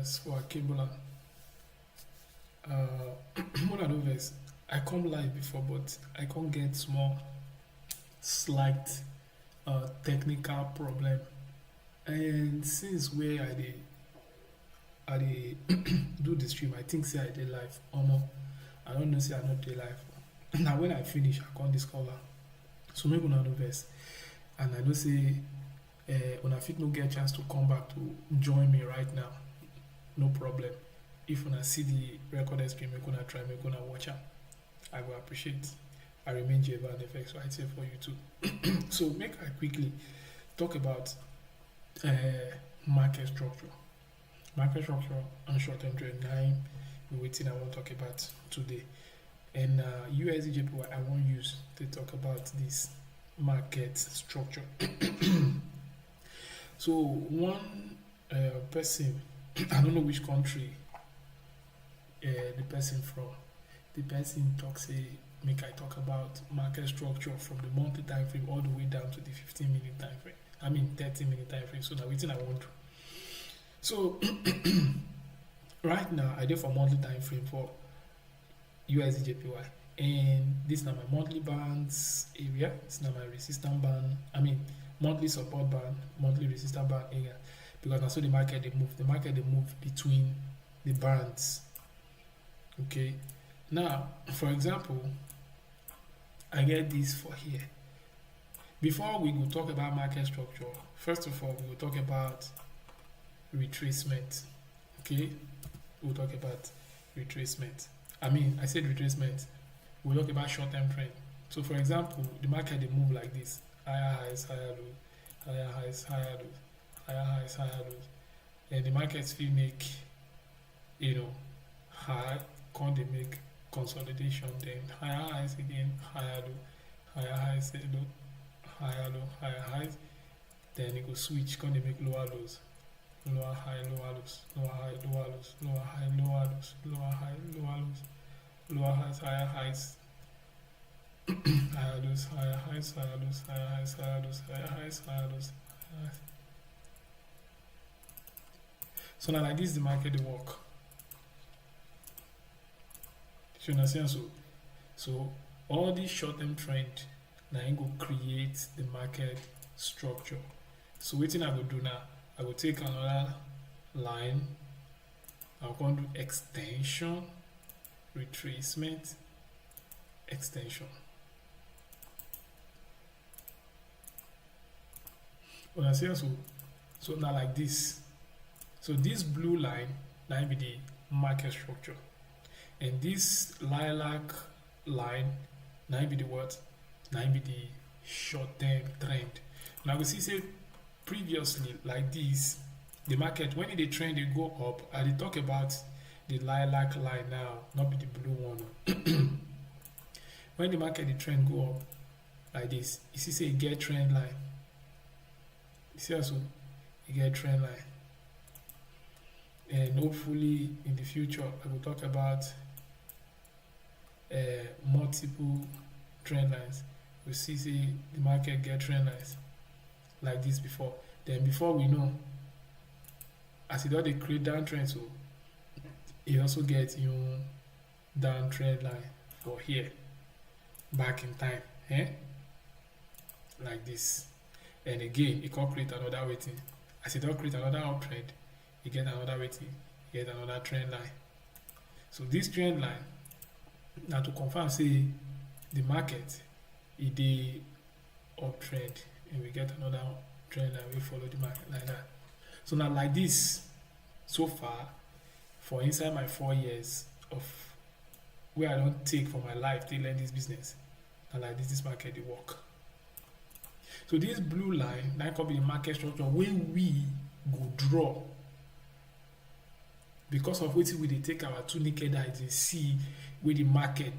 viewers for Akimbola. More than viewers, I come live before, but I can't get small slight technical problem. And since where I dey do the stream, I think say I did live. No, I don't know say I not dey live. Now when I finish, I can't discover. So maybe una no vex. And I know say una fit no get chance to come back to join me right now. No problem. If una see the recorded stream, make una try, make una watch am. I will appreciate. I remain Jeva and FX right here for you too. So make I quickly talk about uh, market structure. Market structure and short-term trade. Nine, waiting I want to talk about today. And USDJPY I want use to talk about this market structure. So one person, I don't know which country the person from. The person talks say make I talk about market structure from the monthly time frame all the way down to the 15-minute time frame. I mean 30-minute time frame. So now waiting I want to. So right now I did for monthly time frame for USDJPY. And this now my monthly bands area. This now my resistance band. I mean monthly support band, monthly resistance band area. Because that's how the market they move. The market they move between the bands. Okay. Now, for example, I get this for here. Before we go talk about market structure, first of all, we will talk about retracement. Okay, we'll talk about retracement. I said retracement. We'll talk about short-term trend. So, for example, the market they move like this: higher highs, higher lows, higher highs, higher lows, higher highs, higher lows. And the markets will make, high. Can't they make consolidation? Then higher highs again, higher low, higher highs, low, higher low, higher highs. Then it go switch. Can't they make lower lows? Lower high, lower lows, lower high, lower lows, lower high, lower lows, lower high, lower lows, lower highs, higher highs, higher lows, higher highs, higher lows, higher highs, higher lows, higher highs, higher lows, higher highs. So now like this the market they work. You understand? So all these short-term trend now it go create the market structure. So what I go do now? I will take another line. I'm going to do extension, retracement, extension. When I say so now like this. So this blue line now be the market structure. And this lilac line now be the what? Now be the short-term trend. Now we see say previously like this, the market when the trend they go up, I dey talk about the lilac line now, not be the blue one. When the market the trend go up like this, you see say you get trend line. You see also you get trend line. And hopefully in the future I will talk about multiple trend lines. We see the market get trend lines like this before. Then before we know, as it does they create downtrend, so it also gets downtrend line for here back in time. Like this. And again it can create another waiting. As it does create another uptrend, you get another waiting, you get another trend line. So this trend line, now to confirm say the market it dey uptrend and we get another trend line we follow the market like that. So now like this, so far for inside my 4 years of where I don't take for my life to learn this business, and like this market they work. So this blue line now can be the market structure when we go draw. Because of wetin we dey take our two naked eyes dey see where the market,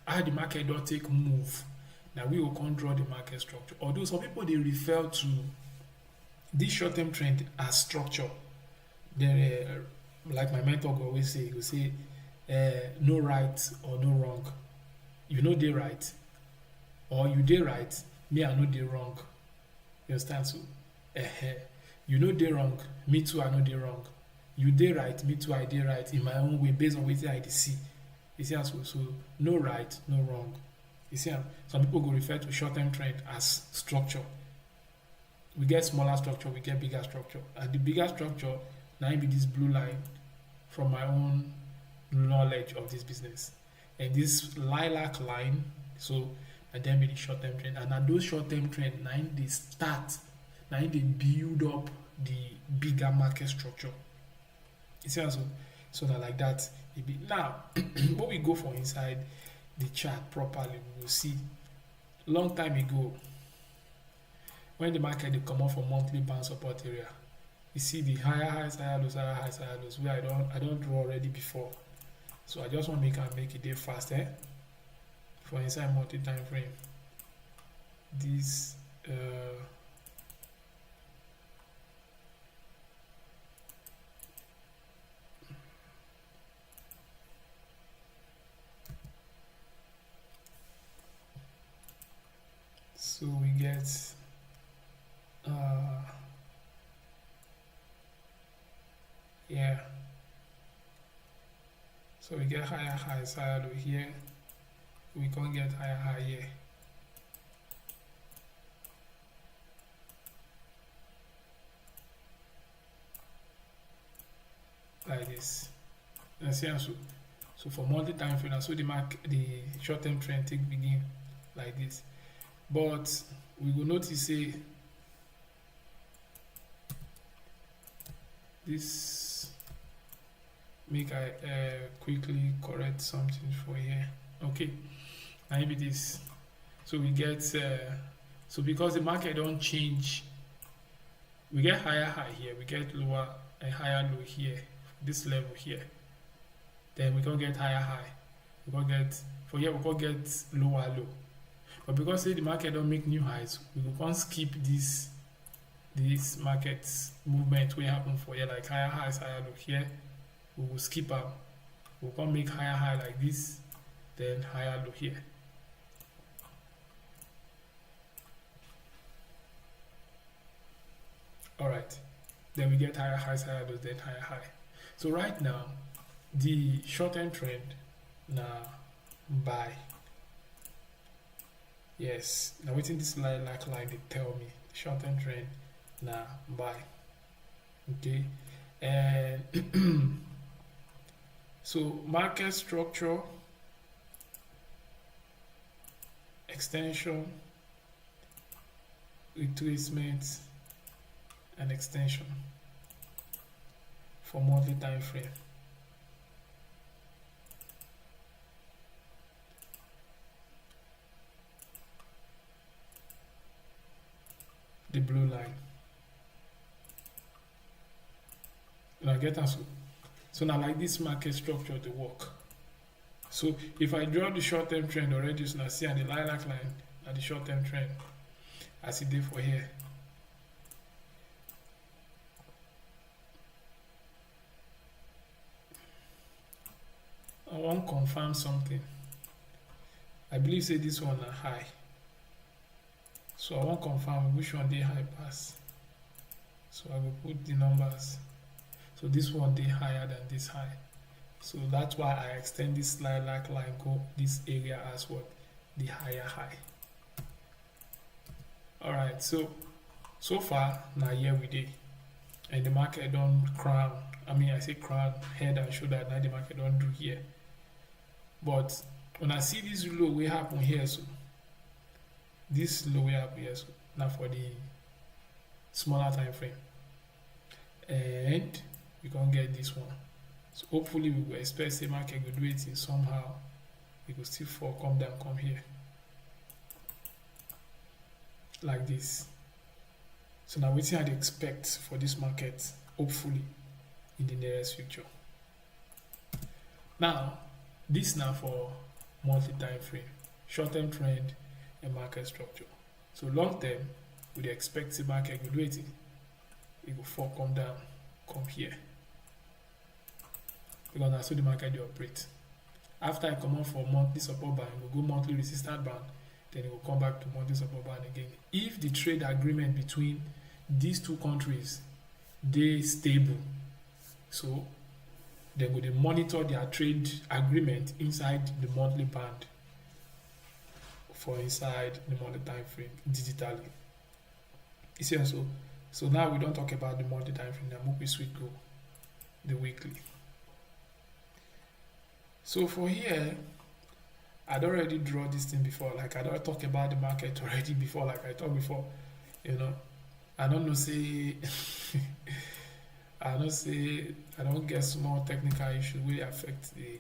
how the market don't take move. Now we will come draw the market structure. Although some people they refer to this short-term trend as structure. Then, like my mentor go always say, he will say, no right or no wrong. You know they right, or you dey right. Me I know they wrong. You understand? So, you know they wrong. Me too I know they wrong. You dey right, me too I dey right in my own way based on wetin I dey see. You see am so no right, no wrong. You see am. Some people go refer to short-term trend as structure. We get smaller structure, we get bigger structure. And the bigger structure na im be this blue line from my own knowledge of this business. And this lilac line, so and then be the short-term trend. And na those short-term trend na im dey start, na im dey build up the bigger market structure. You see am so na like that e be. Now when we go for inside the chart properly, we will see long time ago when the market dey comot for monthly band support area, you see the higher highs, higher lows, higher highs, higher lows wey I don draw already before. So I just wan make am make e dey fast for inside multi time frame. This so we get yeah, so we get higher highs, higher low here, we can get higher high here. Like this. And see so for multi time frame, so the short term trend take begin like this. But we will notice say this, make I quickly correct something for here. Okay, maybe this. So we get so because the market don't change, we get higher high here, we get lower and higher low here, this level here. Then we can get higher high. We can get for here we can get lower low. But because say the market don't make new highs, we can't skip this market movement will happen for here, like higher highs, higher low here. We will skip out. We can't make higher high like this, then higher low here. Alright. Then we get higher highs, higher lows, then higher high. So right now, the short-term trend now buy. Yes, now waiting this lilac line they tell me short-term trend now buy. Okay, and so market structure, extension, retracement, and extension for monthly time frame. The blue line. Now get us. So now like this market structure the work. So if I draw the short-term trend already, so now see on the lilac line, now the short-term trend as it did for here. I want to confirm something. I believe say this one are high. So I want to confirm which one they high pass. So I will put the numbers. So this one they higher than this high. So that's why I extend this lilac line go this area as what the higher high. Alright, so far now here we did. And the market don't crown. I mean I say crown, head and shoulder, now the market don't do here. But when I see this low will happen here, so this low will happen here, so now for the smaller time frame. And we can get this one. So hopefully we will expect the market will do it in somehow. It will still fall, come down, come here. Like this. So now what I expect for this market, hopefully, in the nearest future. Now, this now for multi-time frame, short-term trend and market structure. So long term, we expect the market will do it. It will fall, come down, come here. Because that's how the market will operate. After I come out for monthly support band, we go monthly resistance band, then it will come back to monthly support band again. If the trade agreement between these two countries they stable, So they go dey monitor their trade agreement inside the monthly band for inside the monthly time frame digitally. You see am so? So now we don talk about the monthly time frame, now make we switch go the weekly. So for here, I don already draw this thing before, like I don talk about the market already before, like I talked before, you know. I don't know say I know say I don't get small technical issue wey affect the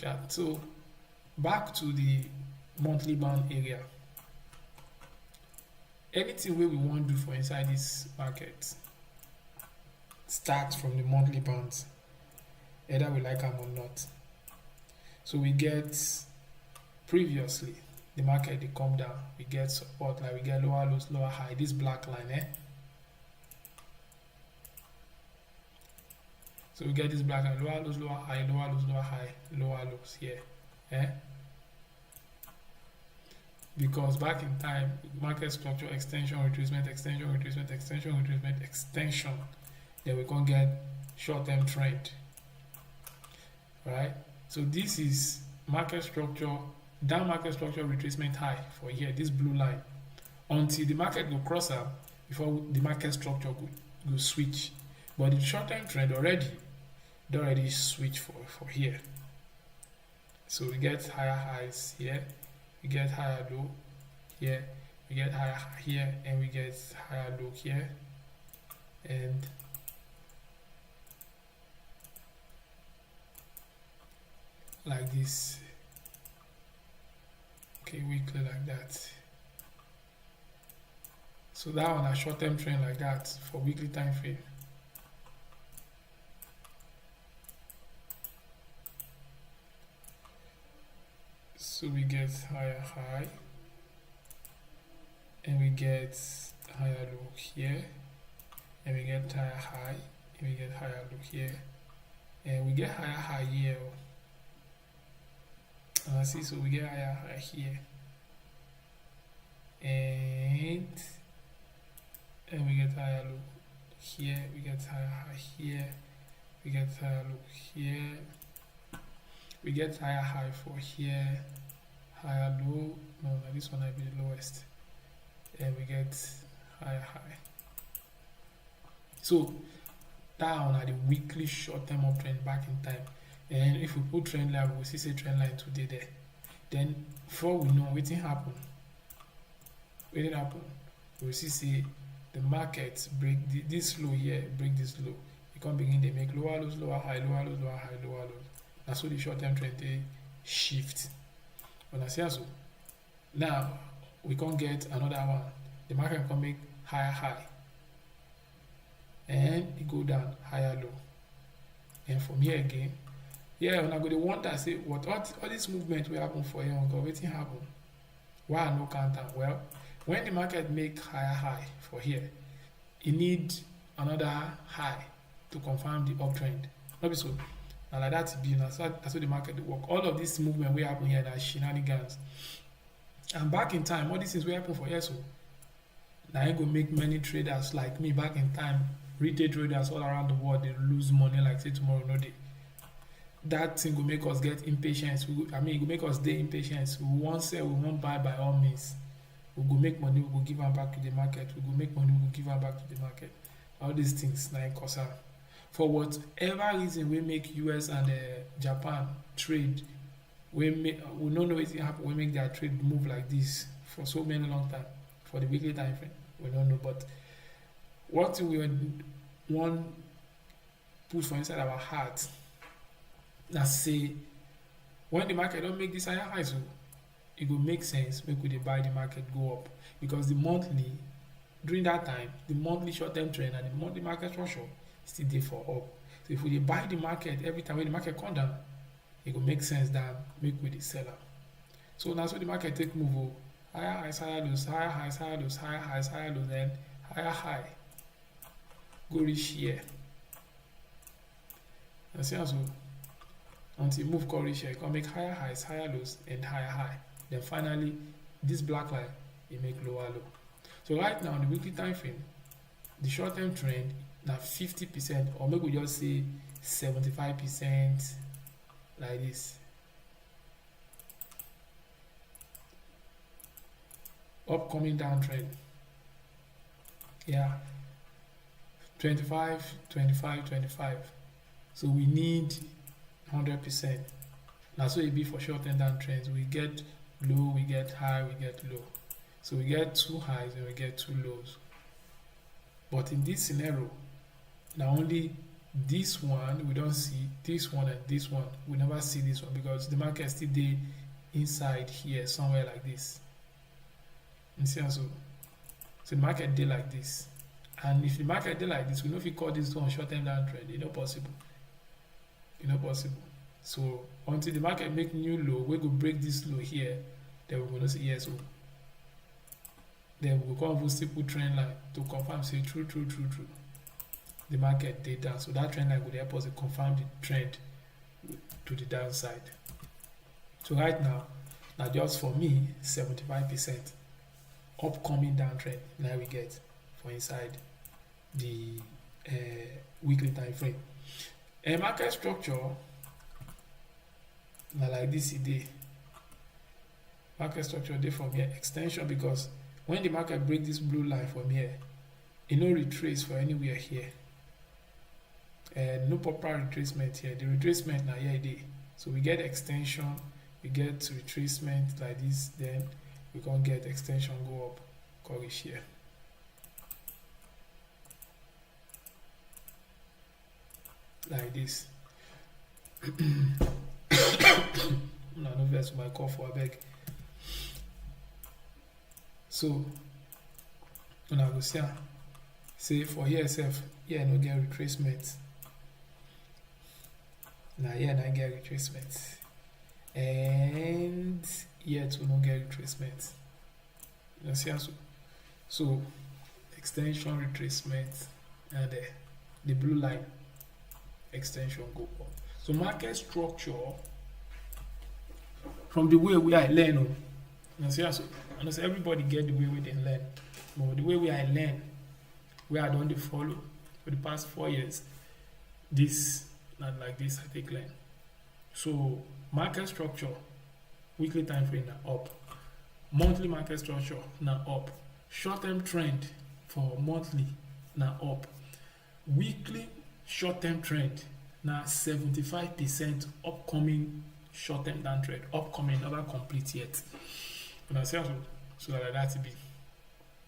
chart. So back to the monthly band area. Anything wey we wan do for inside this market starts from the monthly bands, either we like am or not. So we get previously the market dey come down, we get support, like we get lower lows, lower high, this black line. So we get this black line, lower lows, lower high, lower lows, lower high, lower lows here. Because back in time, market structure extension, retracement, extension, retracement, extension, retracement, extension, then we can get short-term trend. Right? So this is market structure, down market structure retracement high for here, this blue line. Until the market go cross up before the market structure go switch. But the short-term trend already switch for here. So we get higher highs here, we get higher low here, we get higher high here, and we get higher low here, and like this. Okay, weekly like that. So that one a short-term trend like that for weekly time frame. So we get higher high, and we get higher low here, and we get higher high, and we get higher low here, and we get higher high here. See, so we get higher high here, and we get higher low here, we get higher high here, we get higher low here, we get higher high for here, higher low, no, this one might be the lowest, and we get higher high. So that one are the weekly short-term uptrend back in time. And if we put trend line, we'll see say trend line today there. Then before we know wetin happen, we'll see say the market break this low here, break this low. You can begin they make lower lows, lower high, lower lows, lower high, lower lows. And so the short-term trend they shift. When I say so, now we can get another one. The market can make higher high, and it go down higher low. And from here again, yeah, when I go to wonder, say what all this movement will happen for here, God, wetin happen? Why I no counter? Well, when the market make higher high for here, it need another high to confirm the uptrend. Not be so. Now like that be that's how the market work. All of this movement will happen here, that shenanigans. And back in time, all these things will happen for here, so now I go make many traders like me back in time, retail traders all around the world, they lose money like say tomorrow no day. That thing will make us get impatient. It will make us stay impatient. We won't sell, we won't buy by all means. We go make money, we go give them back to the market. We go make money, we go give them back to the market. All these things now cause for whatever reason we make US and Japan trade, we don't know what happen. We make their trade move like this for so many long time for the weekly time frame. We don't know, but what we want put for inside our heart. Let's say when the market don't make this higher high, so it will make sense when could they buy the market go up, because the monthly during that time the monthly short-term trend and the monthly market structure still there for up. So if we buy the market every time when the market come down, it will make sense that make with the seller. So now so the market take move higher highs, higher lows, higher highs, higher lows, higher highs, higher lows, then higher high go reach here. And see also until move coverage here, you can make higher highs, higher lows, and higher high. Then finally, this black line, it make lower low. So right now, the weekly time frame, the short-term trend, now 50%, or maybe we just say 75% like this. Upcoming downtrend. Yeah, 25, 25, 25. So we need 100%. Now, so it be for short-term downtrends. We get low, we get high, we get low. So we get two highs and we get two lows. But in this scenario, now only this one we don't see, this one and this one we never see this one because the market still dey inside here somewhere like this. You see so the market dey like this, and if the market dey like this, we no fit call this one short-term downtrend. It's not possible. It's not possible. So until the market make new low, we go break this low here, then we go say yes. So then we go come even simple trend line to confirm say true. The market dey down. So that trend line would help us to confirm the trend to the downside. So right now just for me 75% upcoming downtrend now we get for inside the weekly time frame. Market structure now like this dey. Market structure dey from here extension, because when the market break this blue line from here, it no retrace for anywhere here. No proper retracement here. The retracement now here dey. So we get extension, we get retracement like this, then we can get extension go up, correct here. Like this. No vex my call for abeg. So una go see say for here sef, here no get retracement. Now here na get retracement, and here too no get retracement. You see so extension, retracement, and the blue line extension go up. So market structure from the way we I learn, you see so I know say everybody get the way we they learn, but the way we I learn, where I don't follow for the past 4 years, this not like this I take learn. So market structure, weekly time frame now up, monthly market structure now up, short-term trend for monthly now up, weekly short-term trend now 75% upcoming short-term downtrend, upcoming, never complete yet. You see so like that be.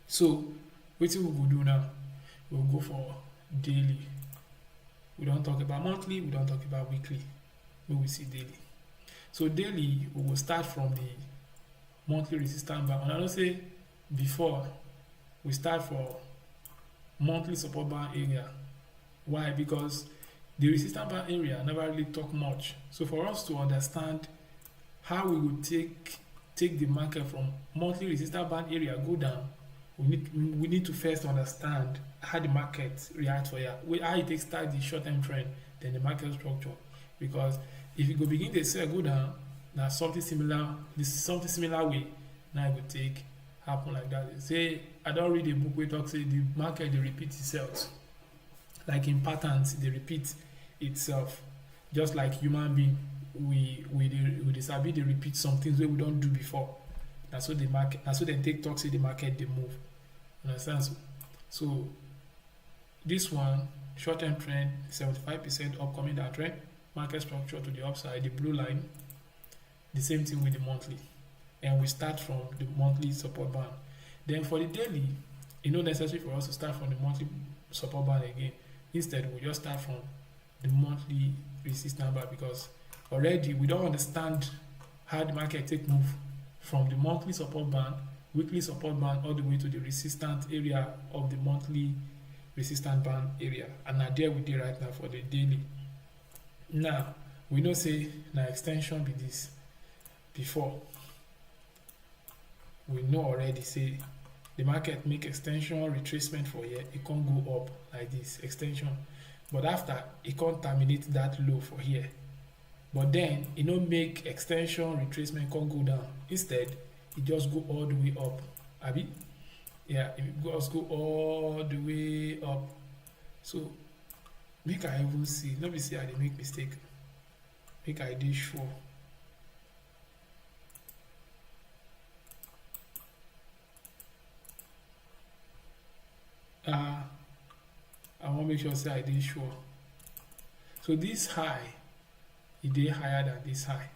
So what we will do now? We'll go for daily. We don't talk about monthly, we don't talk about weekly. We will see daily. So daily, we will start from the monthly resistance band. And I don't say before we start for monthly support band area. Why? Because the resistance band area never really talk much. So for us to understand how we will take the market from monthly resistance band area go down, we need to first understand how the market reacts for here, how it takes start the short-term trend, then the market structure. Because if you go begin to sell go down, now something similar way, now it will take happen like that. Say I don't read a book where talk say the market they repeat itself, like in patterns they repeat itself, just like human being. We sabi they repeat some things where we don't do before. That's what the market. That's what they take talk say the market they move. Understand? So this one short-term trend 75% upcoming downtrend, market structure to the upside, the blue line. The same thing with the monthly, and we start from the monthly support band. Then for the daily, it's not necessary for us to start from the monthly support band again. Instead, we just start from the monthly resistance band, because already we don't understand how the market take move from the monthly support band, weekly support band, all the way to the resistance area of the monthly resistance band area. And now there we did right now for the daily. Now we know say now extension be this. Before we know already say the market make extension retracement for here, it can't go up like this extension, but after it can't terminate that low for here. But then it don't make extension retracement can't go down. Instead, it just go all the way up. Abi? Yeah, it just go all the way up. So make I even see, no be say I dey make mistake, make I dey sure. I wan make sure say I dey sure. So this high, e dey higher than this high.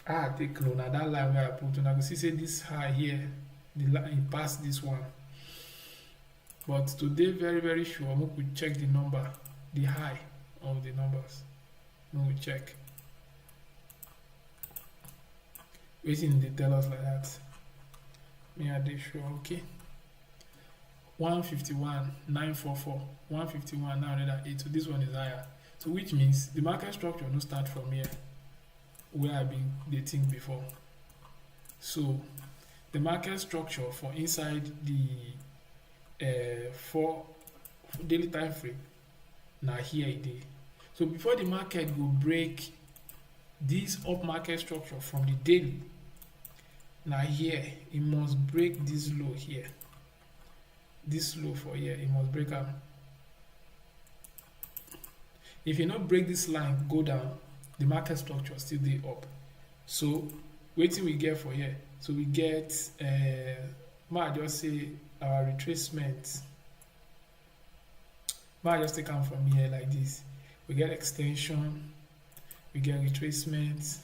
I take note na that line wey I put, una go see say this high here, the line pass this one. But to dey very very sure, make we check the number, the high of the numbers. Make we check. Wetin dey tell us like that? Me I dey sure, okay. 151, 944, 151, 908. So this one is higher. So which means the market structure no start from here, where I been dey think before. So the market structure for inside the 4 daily time frame, na here e dey. So before the market go break this up market structure from the daily, na here e must break this low here. This low for here, e must break am. If you no break this line go down, the market structure still dey up. So wetin we get for here? So we get may I just say our retracement. May I just take am from here like this. We get extension, we get retracement,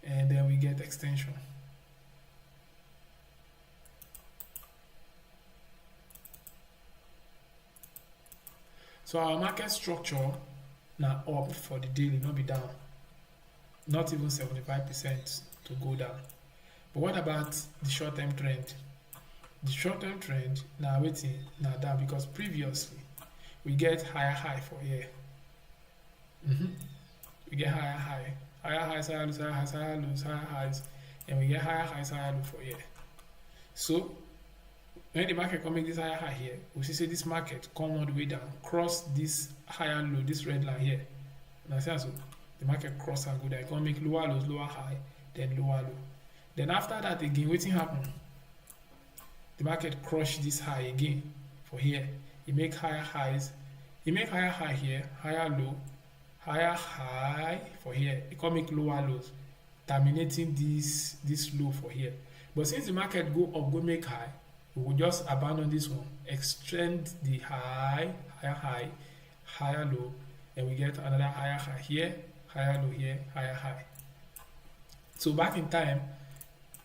and then we get extension. So our market structure now up for the daily, not be down. Not even 75% to go down. But what about the short-term trend? The short-term trend now waiting now down because previously we get higher high for here. We get higher highs, higher lows, higher highs, higher lows, higher highs, and we get higher highs, higher low for here. So when the market come make this higher high here, we see say this market come all the way down, cross this higher low, this red line here. Now see so the market cross and go down, come make lower lows, lower high, then lower low. Then after that again, wetin happen? The market crush this high again for here. It make higher highs, it make higher high here, higher low, higher high for here. It come make lower lows, terminating this low for here. But since the market go up, go make high, we will just abandon this one, extend the high, higher high, higher low, and we get another higher high here, higher low here, higher high. So back in time,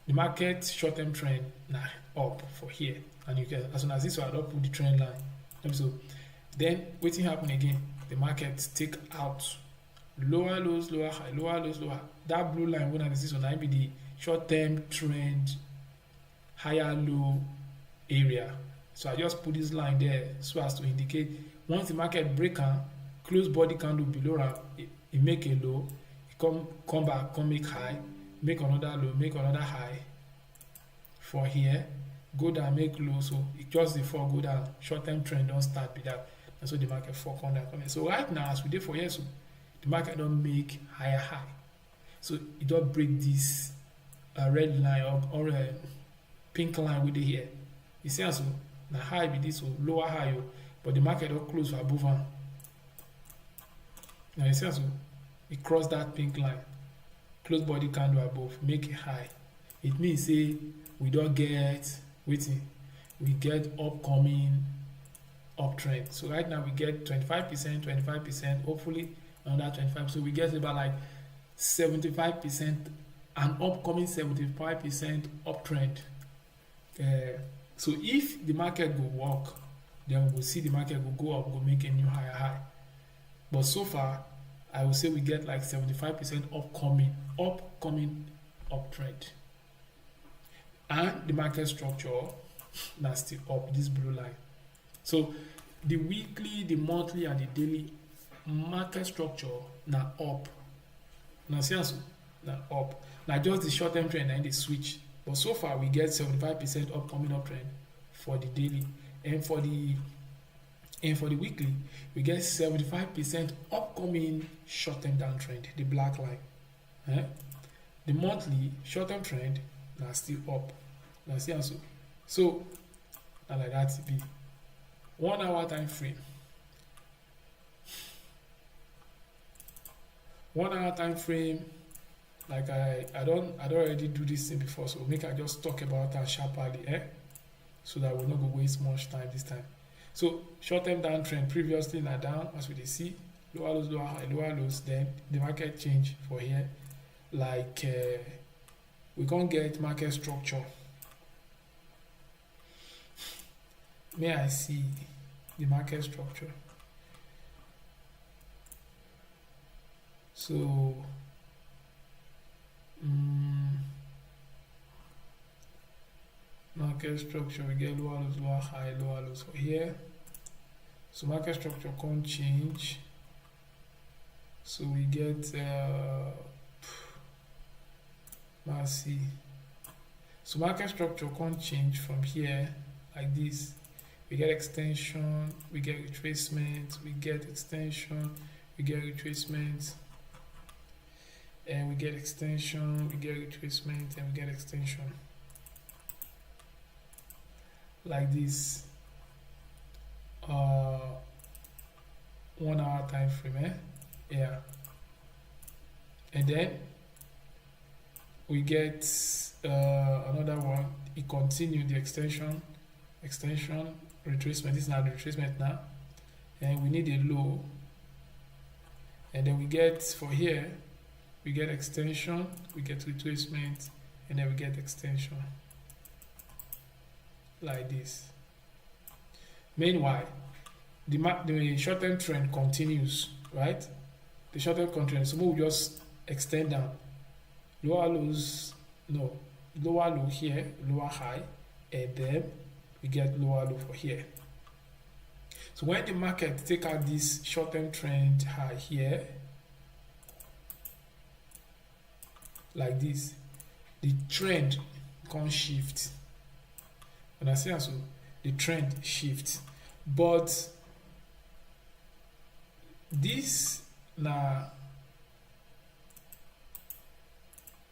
the market short-term trend now up for here, and you can, as soon as this one, I don't put the trend line. So then wetin happen again? The market take out lower lows, lower high, lower lows, lower. That blue line when I see so now be the short-term trend, higher low area. So I just put this line there so as to indicate once the market break am, close body candle below am, it make a low, it come back, come make high, make another low, make another high for here, go down, make low. So it just the fall go down, short-term trend don't start with that, and so the market fall come down, come in. So right now as we did for here, so the market don't make higher high, so it don't break this red line or pink line with the here. You see so now high be this, so lower high, but the market don't close for above one. Now you see so it cross that pink line, close body candle above, make it high. It means say we don't get waiting, we get upcoming uptrend. So right now we get 25%, 25%, hopefully another 25%. So we get about like 75%, an upcoming 75% uptrend. So if the market go work, then we will see the market will go up, go make a new higher high. But so far, I will say we get like 75% upcoming uptrend. And the market structure now still up, this blue line. So the weekly, the monthly, and the daily market structure now up. Now see so now up. Now just the short-term trend and the switch. But so far we get 75% upcoming uptrend for the daily, and for the weekly we get 75% upcoming short-term downtrend, the black line. The monthly short-term trend now still up. Now see so now like that be 1 hour time frame. 1 hour time frame, like I don't already do this thing before, so make I just talk about that sharply, so that we're not going to waste much time this time. So short-term downtrend, previously na down, as we dey see, lower lows, lower high, lower lows, then the market change for here, like we can't get market structure. May I see the market structure? So market structure, we get lower lows, lower lows for here. So market structure can't change. So we get let's see. So market structure can't change from here like this. We get extension, we get retracement, we get extension, we get retracement, and we get extension, we get retracement, and we get extension. Like this. 1 hour time frame, yeah. And then we get another one. It continued the extension, retracement. This is not the retracement now, and we need a low. And then we get for here, we get extension, we get retracement, and then we get extension like this. Meanwhile, the short-term trend continues, right? The short-term trend, so we'll just extend down. Lower lows, no, lower low here, lower high, and then we get lower low for here. So when the market take out this short-term trend high here, like this, the trend can shift. Understand? So the trend shifts. But this now,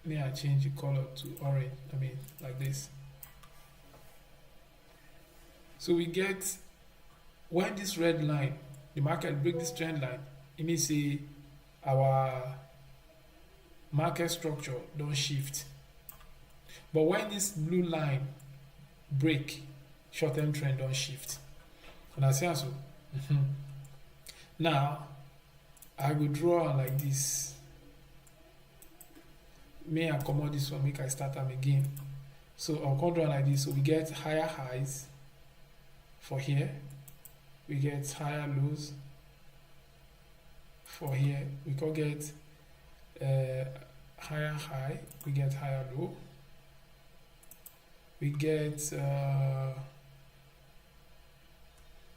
may I change the color to orange? I mean, like this. So we get when this red line, the market break this trend line, it means say our market structure don't shift. But when this blue line break, short-term trend don't shift. Understand? So now I will draw like this. May I come out this one, make I start them again. So I'll come draw like this. So we get higher highs for here. We get higher lows for here. We can get higher high. We get higher low. We get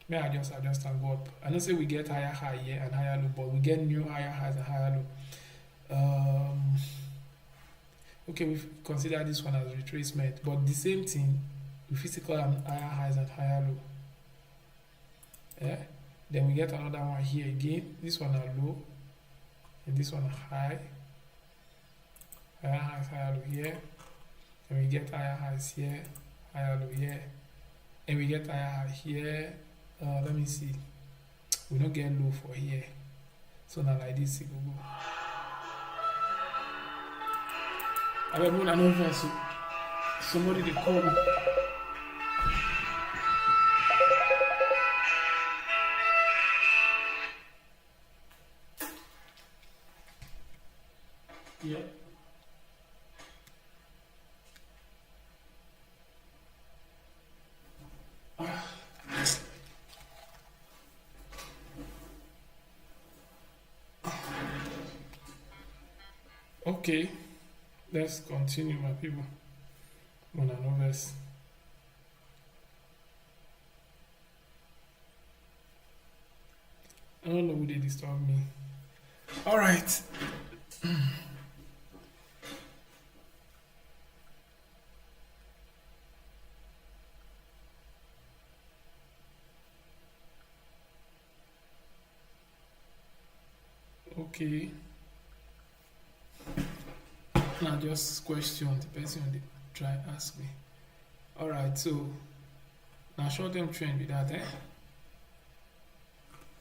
may I just adjust and go up. I don't say we get higher high here and higher low, but we get new higher highs and higher low. Okay, we consider this one as retracement, but the same thing, we physical and higher highs and higher low. Yeah. Then we get another one here again. This one are low, and this one are high. Higher highs, higher low here. And we get higher highs here, higher low here, and we get higher high here. Let me see. We don't get low for here, so now like this it will go. I don't know if somebody they call me. Yeah. Okay, let's continue, my people. Mona Noves. I don't know who they disturb me. All right. Okay. Now just question the person they try ask me. Alright, so now short term trend with that,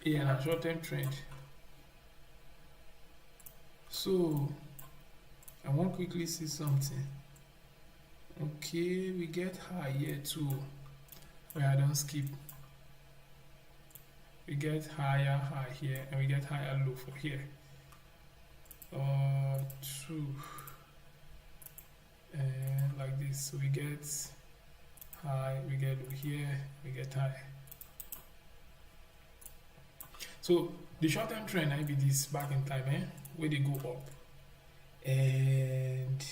Yeah, now short term trend. So I want quickly see something. Okay, we get high here too. Where I don't skip. We get higher high here and we get higher low for here. 2 and like this. So we get high, we get low here, we get high. So the short-term trend might be this back in time, where they go up, and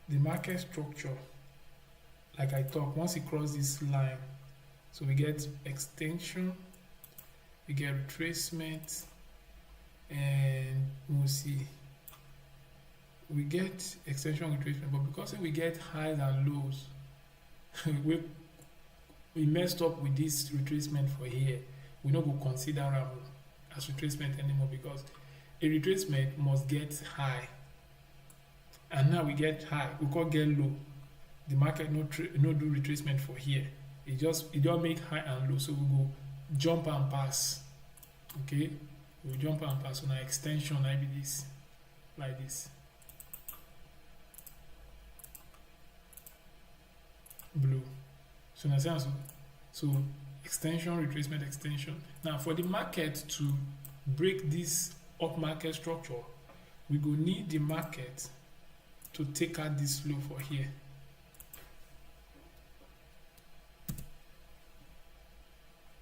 the market structure, like I talk, once it crosses this line, so we get extension, we get retracement, and we'll see. We get extension retracement, but because we get highs and lows, we messed up with this retracement for here. We not go consider as retracement anymore because a retracement must get high, and now we get high. We can't get low. The market no do retracement for here. It just make high and low, so we go jump and pass. Okay, we jump and pass. So now extension I be this, like this, blue. So now so extension, retracement, extension. Now for the market to break this up market structure, we go need the market to take out this low for here.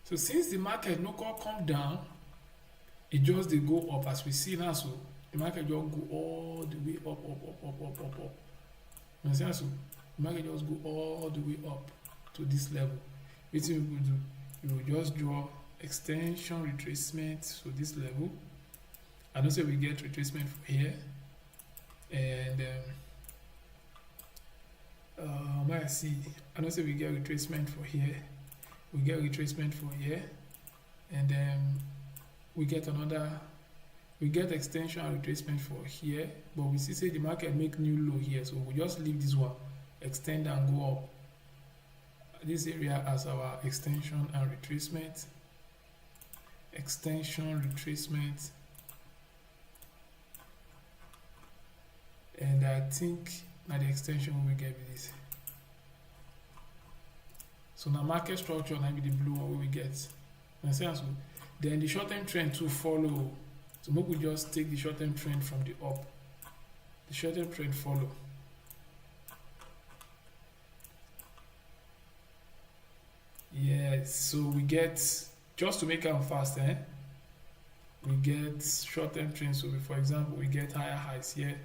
So since the market no come down, it just they go up as we see now. So the market just go all the way up. You understand? So the market just go all the way up to this level. What we will do? We will just draw extension retracement. So this level. I know say we get retracement from here, and I see. I know say we get retracement for here. We get retracement for here, and then we get another. We get extension and retracement for here, but we see say the market make new low here, so we just leave this one, extend and go up. This area as our extension and retracement. Extension, retracement. And I think now the extension we will get with this. So now market structure now be the blue one we get. Understand? So then the short-term trend to follow. So maybe we just take the short-term trend from the up. The short-term trend follow. Yes, so we get, just to make them fast, we get short-term trend. So for example, we get higher highs here.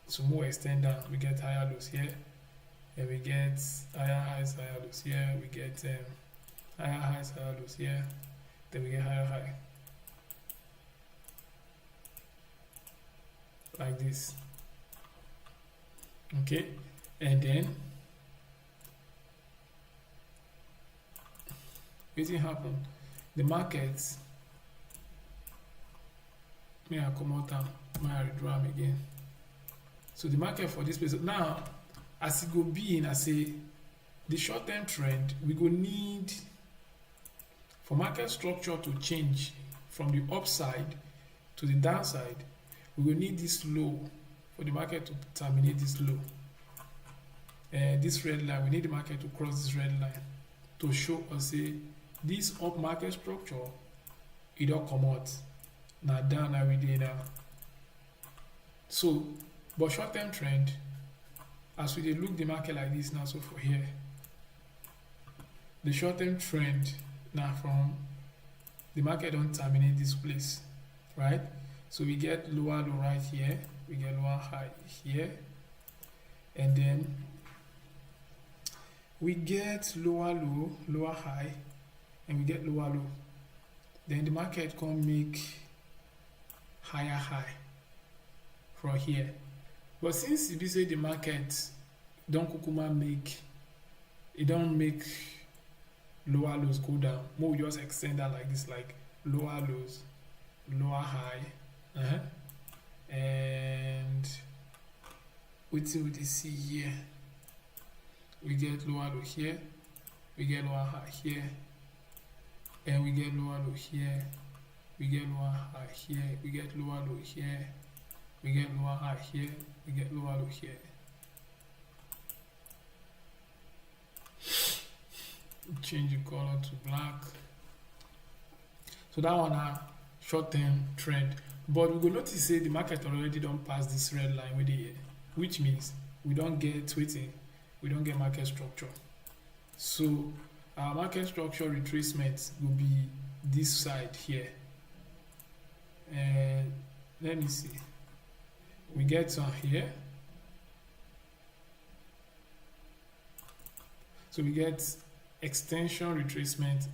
So more extend down, we get higher lows here. And we get higher highs, higher lows here. We get higher highs, higher lows here. Then we get higher high. Like this. Okay, and then what happen? The markets, may I come out and may I redraw them again. So the market for this place now, as it go be in, I say the short-term trend, we go need for market structure to change from the upside to the downside. We will need this low for the market to terminate this low. This red line, we need the market to cross this red line to show us say this up market structure, it don't come out. Now down every day now. So, but short-term trend, as we look the market like this now, so for here, the short-term trend now from the market don't terminate this place, right? So we get lower low right here, we get lower high here, and then we get lower low, lower high, and we get lower low. Then the market can make higher high from here. But since we say the market don't kukuma make, it don't make lower lows go down, more we just extend that like this, like lower lows, lower high, and what do we see here? We get lower low here, we get lower high here, and we get lower low here, we get lower high here, we get lower low here, we get lower high here, we get lower low here. Change the color to black. So that one a short-term trend, but we go notice say the market already don't pass this red line with the, which means we don't get waiting, we don't get market structure. So our market structure retracement will be this side here, and let me see, we get some here, so we get extension retracement,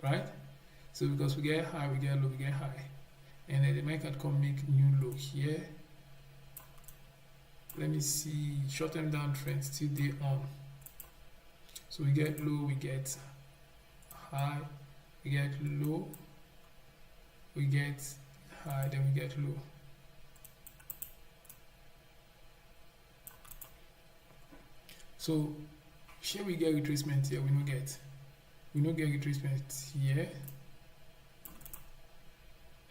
right? So because we get high, we get low, we get high, and then the market can make new low here. Let me see, short-term downtrend still day on. So we get low, we get high, we get low, we get high, then we get low. So here we get retracement here, we don't get retracement here.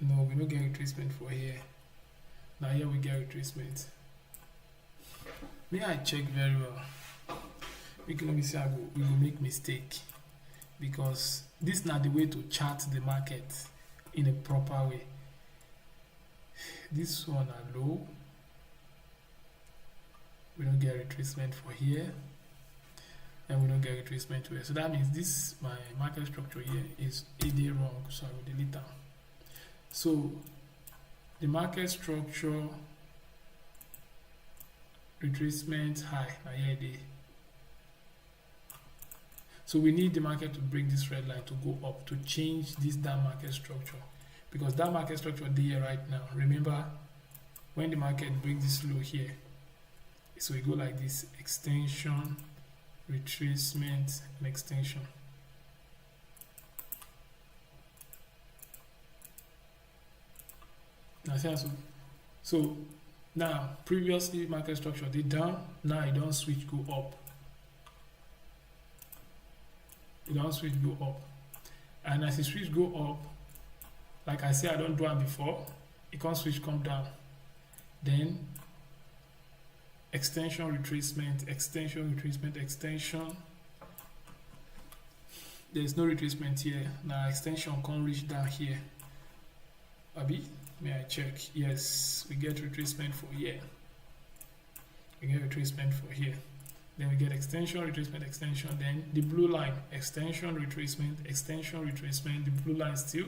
No, we don't get retracement for here. Now here we get retracement. May I check very well? Let me see, we will make mistake, because this is not the way to chart the market in a proper way. This one are low, we don't get retracement for here, and we don't get retracement here. So that means this, my market structure here is a day wrong, so I will delete that. So the market structure retracement high, here it is. So we need the market to break this red line to go up, to change this down market structure, because that market structure there right now. Remember, when the market breaks this low here, so we go like this: extension, retracement, and extension. Now, so now previously market structure did down, now it don't switch go up. It don't switch go up, and as it switch go up, like I said, I don't do it before, it can't switch come down. Then extension, retracement, extension, retracement, extension. There's no retracement here. Now extension can't reach down here. Abi, may I check? Yes, we get retracement for here. We get retracement for here. Then we get extension, retracement, extension. Then the blue line, extension, retracement, extension, retracement. The blue line still,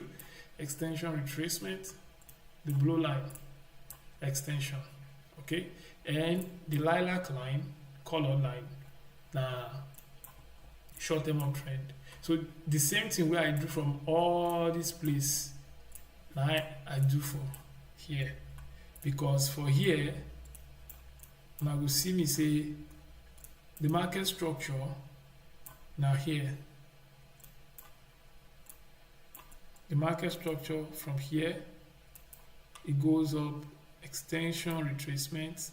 extension, retracement. The blue line, extension. Okay, and the lilac line, color line, short-term uptrend. So the same thing where I do from all these places, now I do for here, because for here, now you see me say the market structure. Now here, the market structure from here, it goes up, extension, retracement,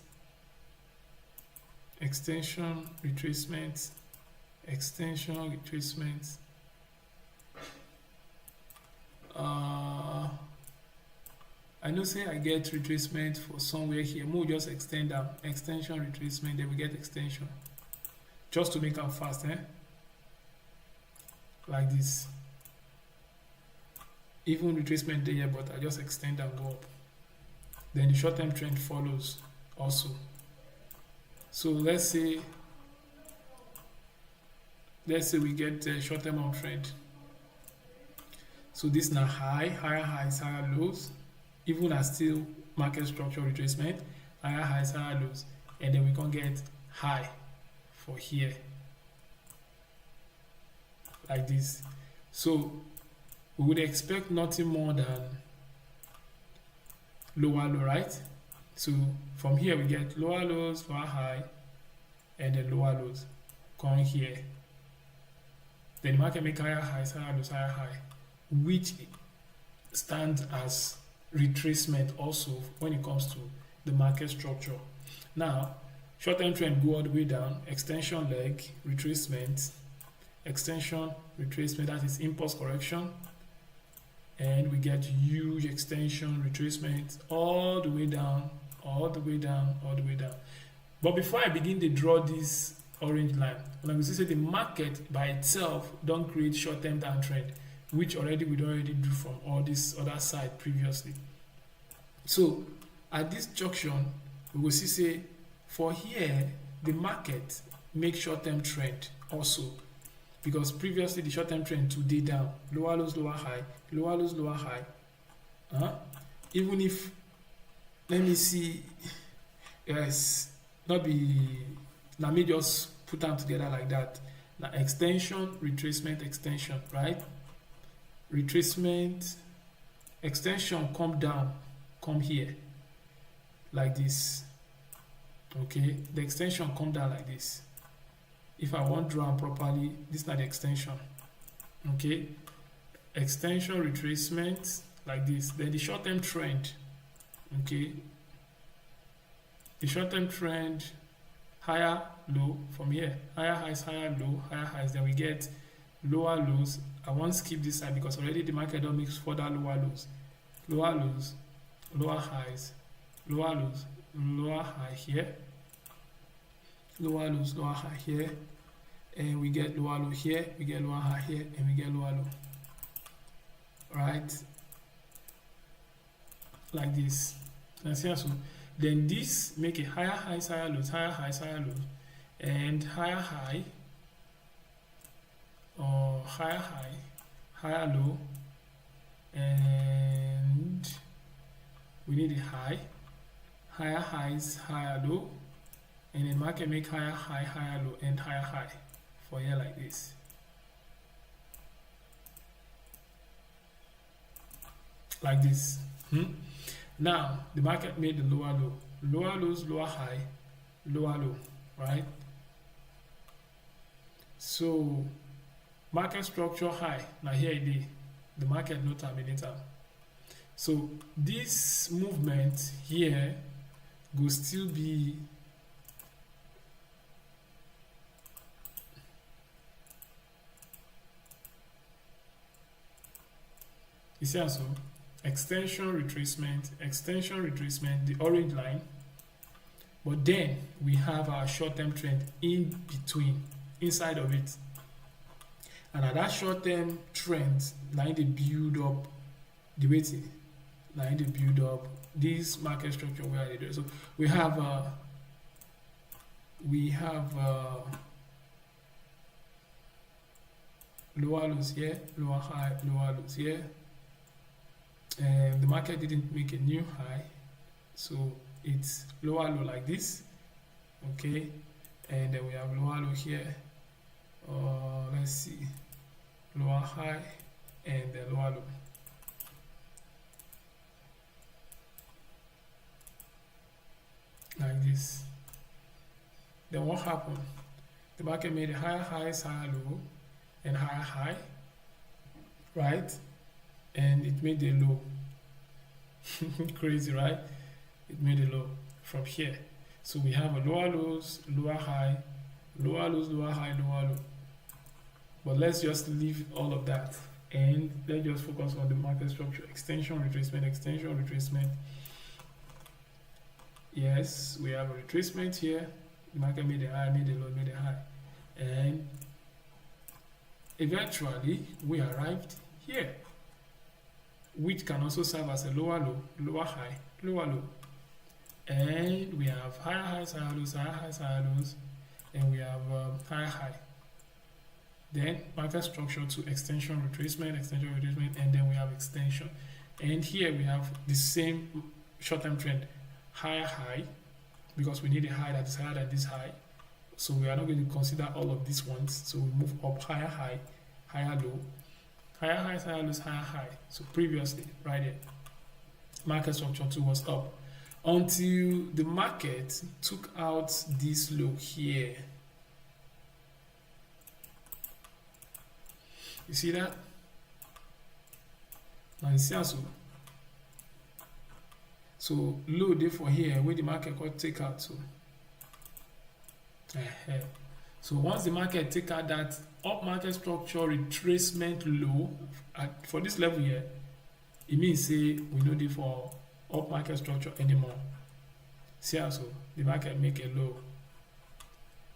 extension, retracement, extension, retracement. I know say I get retracement for somewhere here. More just extend them, extension, retracement, then we get extension. Just to make them fast, like this. Even retracement there, but I just extend and go up. Then the short-term trend follows also. So let's say we get the short-term uptrend. So this now high, higher highs, higher lows, even as still market structure retracement, higher highs, higher lows, and then we can get high for here, like this. So we would expect nothing more than lower low, right? So from here we get lower lows, lower high, and then lower lows. Come here. Then the market make higher highs, higher lows, higher high, which stands as retracement also when it comes to the market structure. Now, short-term trend go all the way down, extension leg, retracement, extension, retracement, that is impulse correction, and we get huge extension, retracement, all the way down, all the way down, all the way down. But before I begin to draw this orange line, when I say the market by itself don't create short-term downtrend, which already we don't already do from all this other side previously. So at this junction, we will see say for here the market make short-term trend also, because previously the short-term trend today down, lower lows, lower high, lower lows, lower high. Even if, let me see, yes, not be, let me just put them together like that. Now extension, retracement, extension, right? Retracement, extension, come down, come here, like this. Okay, the extension come down like this. If I want to draw them properly, this is not the extension. Okay, extension, retracement, like this. Then the short-term trend. Okay, the short-term trend, higher, low from here, higher highs, higher low, higher highs. Then we get lower lows. I won't skip this side because already the market don't mix further lower lows, lower highs, lower lows, lower high here, lower lows, lower high here, and we get lower low here, we get lower high here, and we get lower low, right? Like this. So then this make a higher highs, higher lows, higher highs, higher lows, and higher high, or higher high, higher low, and we need a high, higher highs, higher low, and then market make higher high, higher low, and higher high for here like this. Like this. Now the market made the lower low, lower lows, lower high, lower low, right? So market structure high. Now here it is. The market no terminator. So this movement here will still be you see also extension, retracement, the orange line. But then we have our short-term trend in between, inside of it. And at that short-term trend, line the build up, the waiting, line the build up, this market structure where they do. So we have lower lows here, lower high, lower lows here. And the market didn't make a new high, so it's lower low like this. Okay, and then we have lower low here. Let's see, lower high and then lower low. Like this. Then what happened? The market made a higher highs, higher low, and higher high, right? And it made a low. Crazy, right? It made a low from here. So we have a lower lows, lower high, lower lows, lower high, lower low. But let's just leave all of that and let's just focus on the market structure. Extension, retracement, extension, retracement. Yes, we have a retracement here. The market made a high, made a low, made a high. And eventually we arrived here, which can also serve as a lower low, lower high, lower low. And we have higher highs, higher lows, higher highs, higher lows, and we have higher high. Then market structure to extension, retracement, and then we have extension. And here we have the same short-term trend, higher high, because we need a high that is higher than this high. So we are not going to consider all of these ones. So we move up higher high, higher low, higher highs, higher lows, higher high. So previously, right here, market structure 2 was up until the market took out this low here. You see that? Now you see also. So low day for here where the market could take out. So once the market take out that up market structure retracement low for this level here, it means say we no dey for up market structure anymore. See how so the market make a low.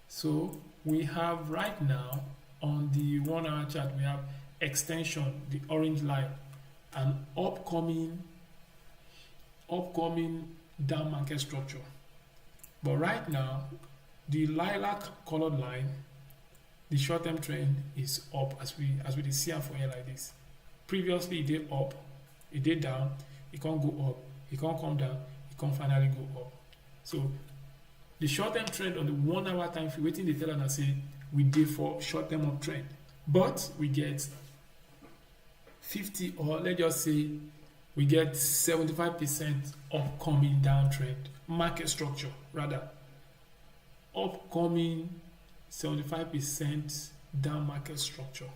So we have right now on the 1 hour chart, we have extension, the orange line, and upcoming down market structure. But right now, the lilac colored line, the short-term trend is up as we see for here like this. Previously it did up, it did down, it can't go up, it can't come down, it can't finally go up. So the short-term trend on the 1 hour time frame, waiting the teller and say we did for short-term uptrend, but we get 50, or let's just say we get 75% upcoming downtrend market structure, rather upcoming 75% down market structure.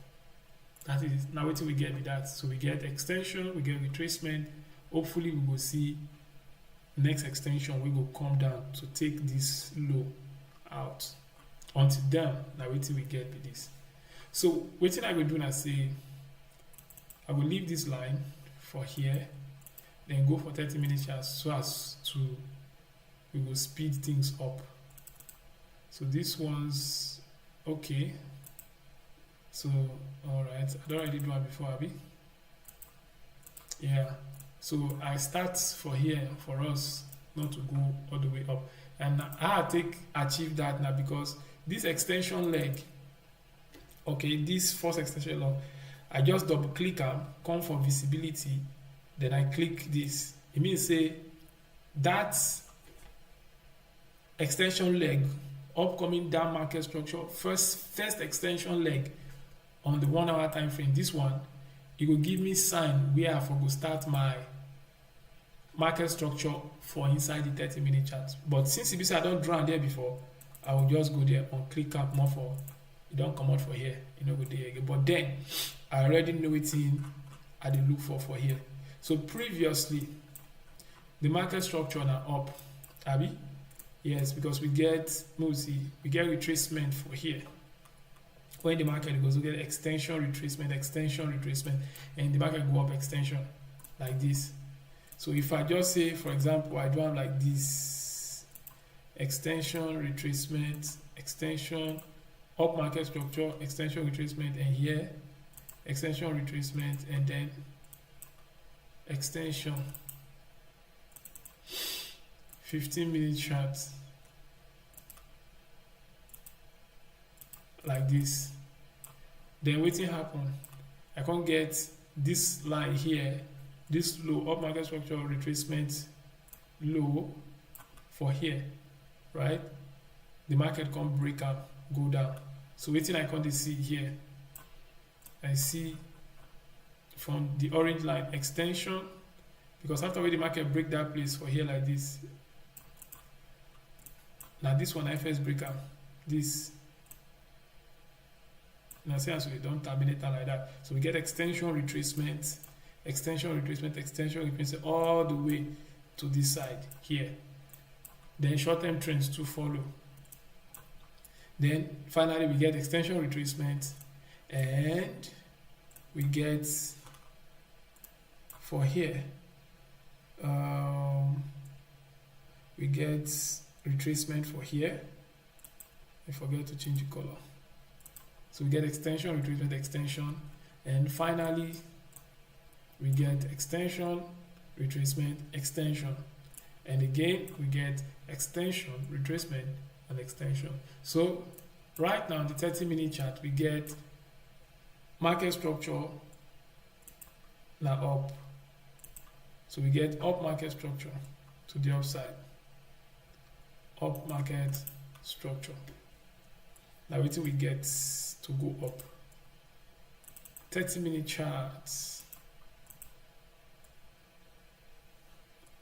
That is now what we get with that. So we get extension, we get retracement. Hopefully we will see next extension we will come down to take this low out. Until then, now what we get with this. So what I will do now, say I will leave this line for here, then go for 30 minutes chart so as to we will speed things up. So this one's okay. So alright, I don't already do one before, Abby. Yeah. So I start for here for us not to go all the way up. And I achieve that now because this extension leg, okay, this first extension leg, I just double click and come for visibility, then I click this. It means say that extension leg, upcoming down market structure, first extension leg on the 1 hour time frame, this one, it will give me sign where I go start my market structure for inside the 30-minute chart. But since it be I don't draw there before, I will just go there and click up more for it don't come out for here, you know, go there again. But then I already know it in I did look for here. So previously the market structure now up, Abby? Yes, because we get retracement for here. When the market goes, we get extension, retracement, and the market go up extension like this. So if I just say, for example, I do have like this extension, retracement, extension, up market structure, extension, retracement, and here extension, retracement, and then extension. 15-minute chart like this. Then waiting happen. I can't get this line here, this low up market structure retracement low for here, right? The market can't break up, go down. So waiting I can't see here. I see from the orange line extension, because after the market break that place for here like this. Now this one I first break up this. Now say as we don't terminate like that. So we get extension, retracement, all the way to this side here. Then short-term trends to follow. Then finally we get extension, retracement, and we get for here we get retracement for here. I forget to change the color. So we get extension, retracement, extension, and finally we get extension, retracement, extension, and again we get extension, retracement, and extension. So right now in the 30-minute chart we get market structure now up. So we get up market structure to the upside, up market structure. Now wait till we get to go up. 30-minute charts.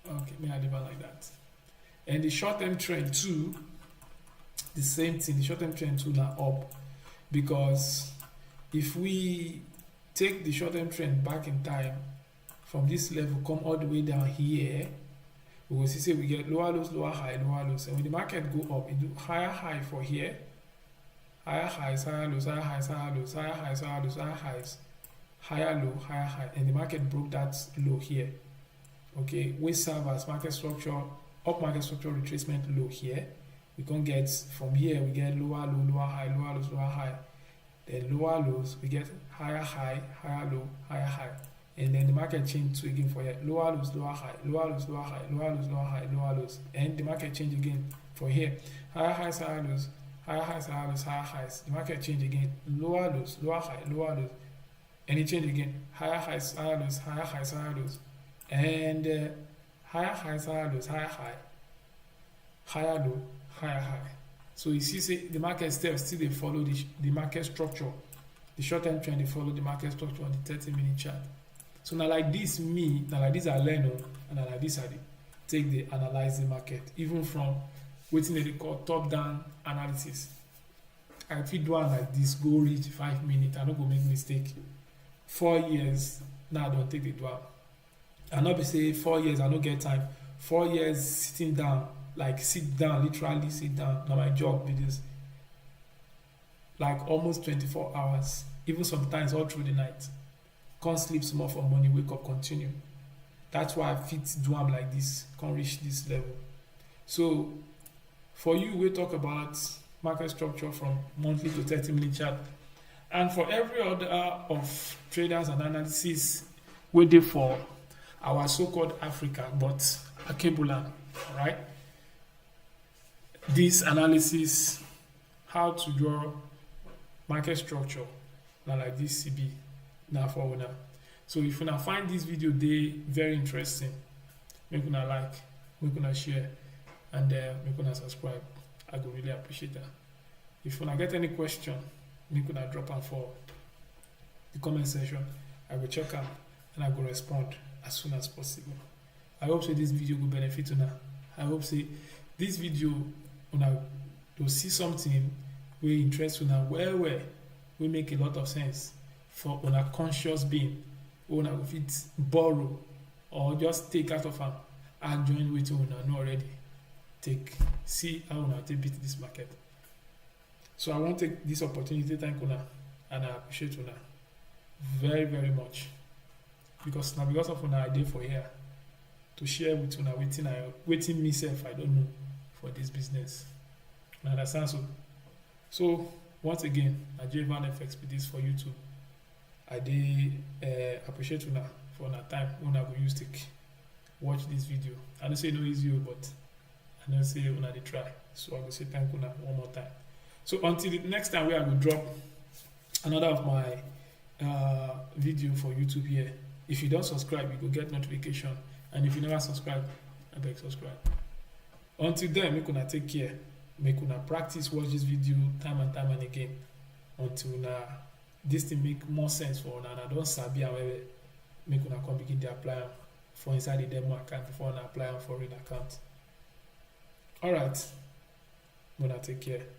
Okay, may I leave it like that. And the short-term trend too, the same thing. The short-term trend too now up, because if we take the short-term trend back in time from this level, come all the way down here, we will see we get lower lows, lower high, lower lows, and when the market go up, it do higher high for here. Higher highs, higher lows, higher highs, higher lows, higher highs, higher lows, higher highs, higher low, higher high, and the market broke that low here. Okay, we serve as market structure, up market structure retracement low here. We can get from here, we get lower low, lower high, lower lows, lower high. Then lower lows, we get higher high, higher low, higher high. And then the market change to again for here, lower lows, lower high, lower lows, lower high, lower lows, lower high, lower lows. And the market change again for here, higher highs, higher lows, higher highs, higher lows, higher highs. The market change again, lower lows, lower high, lower lows. And it change again, higher highs, higher lows, higher highs, higher lows. And higher highs, higher lows, higher high, higher low, higher high. So you see, say the market steps still they follow the market structure. The short-term trend they follow the market structure on the 30-minute chart. So now like this, now like this I learn, and now like this I take the analyze the market, even from waiting they call top-down analysis. I fit do one like this, go reach 5 minutes. I don't go make mistake. 4 years now I don't take the do. I not be say 4 years I don't get time. 4 years sitting down. Like sit down, literally sit down. Now my job it is like almost 24 hours, even sometimes all through the night. Can't sleep small for money, wake up, continue. That's why I fit do am like this, can't reach this level. So for you, we talk about market structure from monthly to 30-minute chart. And for every other of traders and analysis, we do for our so-called Africa, but Akebulan, right? This analysis, how to draw market structure, now like this CB, now for una. So if you find this video very interesting, make una like, make una share, and make una subscribe. I would really appreciate that. If you get any question, make una drop them for the comment section. I will check them and I will respond as soon as possible. I hope this video will benefit una. I hope this video una to see something we interest una well we make a lot of sense for una conscious being. Una will fit borrow or just take out of am and join with una know already. See how una take beat this market. So I want to take this opportunity to thank una and I appreciate una very, very much. Because now because of una idea for here to share with una waiting myself, I don't know, for this business. You understand? So once again, Nigerian FX with this for YouTube. I appreciate una for una time when I will use to watch this video. I don't say no easy, but I don't say una they try. So I will say thank una one more time. So until the next time where I will drop another of my video for YouTube here. If you don't subscribe, you will get notification. And if you never subscribe, I beg subscribe. Until then, make una take care. Make una practice watch this video time and again. Until this thing make more sense for una. I don't sabi however make una come begin to apply for inside the demo account before una apply for real account. Alright. Una take care.